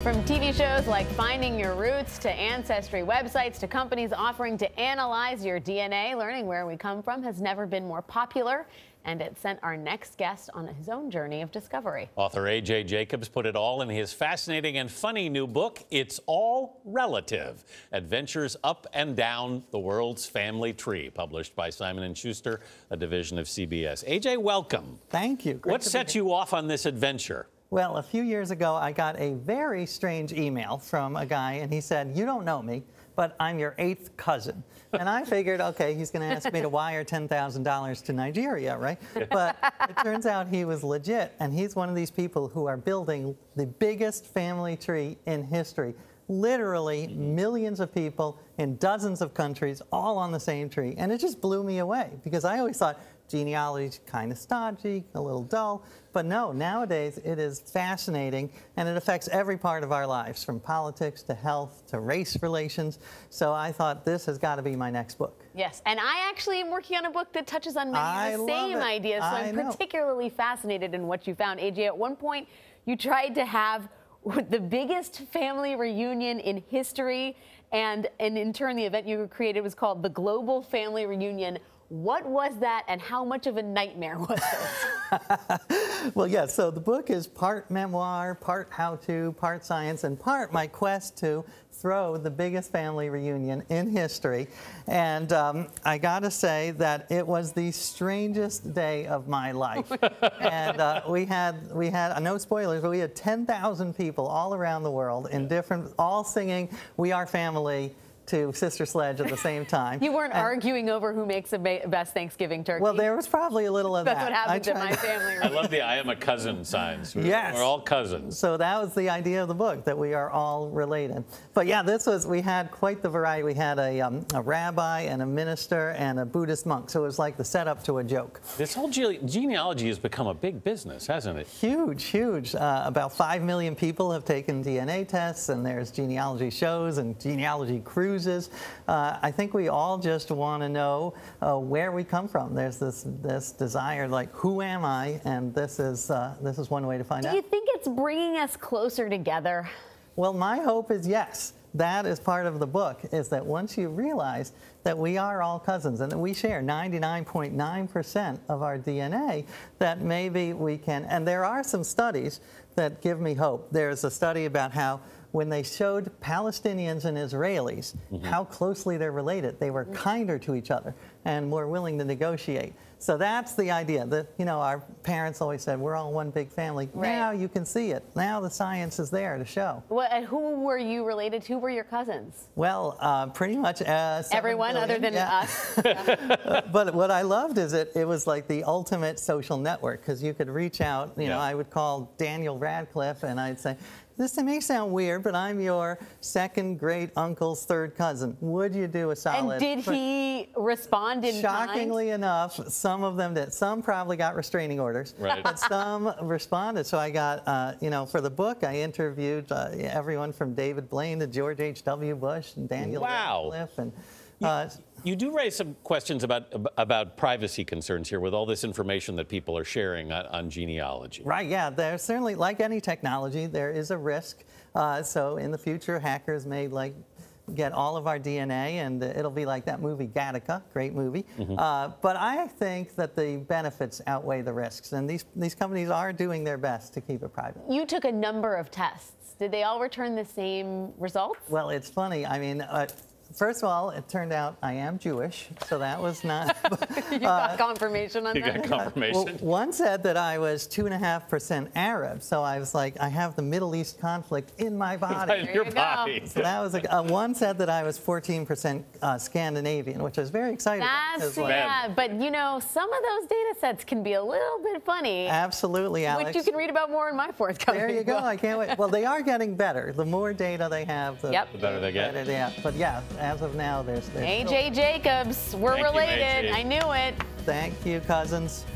From TV shows like Finding Your Roots to ancestry websites to companies offering to analyze your DNA, learning where we come from has never been more popular. And it sent our next guest on his own journey of discovery. Author A.J. Jacobs put it all in his fascinating and funny new book, It's All Relative: Adventures Up and Down the World's Family Tree, published by Simon & Schuster, a division of CBS. A.J., welcome. Thank you. What set you off on this adventure? Well, a few years ago, I got a very strange email from a guy, and he said, "You don't know me, but I'm your 8th cousin." And I figured, okay, he's going to ask me to wire $10,000 to Nigeria, right? But it turns out he was legit, and he's one of these people who are building the biggest family tree in history. Literally millions of people in dozens of countries, all on the same tree. And it just blew me away, because I always thought genealogy's kind of stodgy, a little dull. But no, nowadays it is fascinating, and it affects every part of our lives, from politics to health to race relations. So I thought, this has got to be my next book. Yes, and I actually am working on a book that touches on many of the same ideas, so I'm particularly fascinated in what you found. AJ, at one point you tried to have the biggest family reunion in history, and in turn the event you created was called the Global Family Reunion. What was that, and how much of a nightmare was it? Well, yeah, so the book is part memoir, part how-to, part science, and part my quest to throw the biggest family reunion in history. And I got to say that it was the strangest day of my life. And we had, no spoilers, but we had 10,000 people all around the world in different, all singing "We Are Family" to Sister Sledge at the same time. You weren't arguing over who makes the best Thanksgiving turkey? Well, there was probably a little of that. That's what happens in my family. I love the "I am a cousin" signs. Yes. We're all cousins. So that was the idea of the book, that we are all related. But yeah, we had quite the variety. We had a rabbi and a minister and a Buddhist monk. So it was like the setup to a joke. This whole genealogy has become a big business, hasn't it? Huge, huge. About 5 million people have taken DNA tests, and there's genealogy shows and genealogy cruises. I think we all just want to know where we come from. There's this desire, like, who am I? And this is one way to find out. Do you think it's bringing us closer together? Well, my hope is yes. That is part of the book, is that once you realize that we are all cousins and that we share 99.9% of our DNA, that maybe we can, and there are some studies that give me hope. There's a study about how when they showed Palestinians and Israelis how closely they're related, they were kinder to each other and more willing to negotiate. So that's the idea that, you know, our parents always said, we're all one big family. Right. Now you can see it. Now the science is there to show. Well, and who were you related to? Who were your cousins? Well, pretty much everyone other than us. Yeah. But what I loved is it was like the ultimate social network, because you could reach out. You know, I would call Daniel Radcliffe and I'd say, "This may sound weird, but I'm your second great uncle's third cousin. Would you do a solid?" And did he respond in Shockingly enough, some of them did. Some probably got restraining orders, but some responded. So I got, you know, for the book, I interviewed everyone from David Blaine to George H.W. Bush and Daniel Radcliffe. And, you do raise some questions about privacy concerns here with all this information that people are sharing on genealogy. Right, yeah. There's certainly, like any technology, there is a risk. So in the future, hackers may get all of our DNA, and it'll be like that movie Gattaca, great movie. But I think that the benefits outweigh the risks, and these companies are doing their best to keep it private. You took a number of tests. Did they all return the same results? Well, it's funny. I mean, first of all, it turned out I am Jewish, so that was not... You got confirmation on that? You got confirmation? Well, one said that I was 2.5% Arab, so I was like, I have the Middle East conflict in my body. In your body. So that was one said that I was 14% Scandinavian, which I was very excited about. Yeah, but you know, some of those data sets can be a little bit funny. Absolutely, Alex. Which you can read about more in my forthcoming book. There you go, I can't wait. Well, they are getting better. The more data they have, the better they get. But yeah, as of now, there's A.J. Jacobs, we're related. I knew it. Thank you, cousins.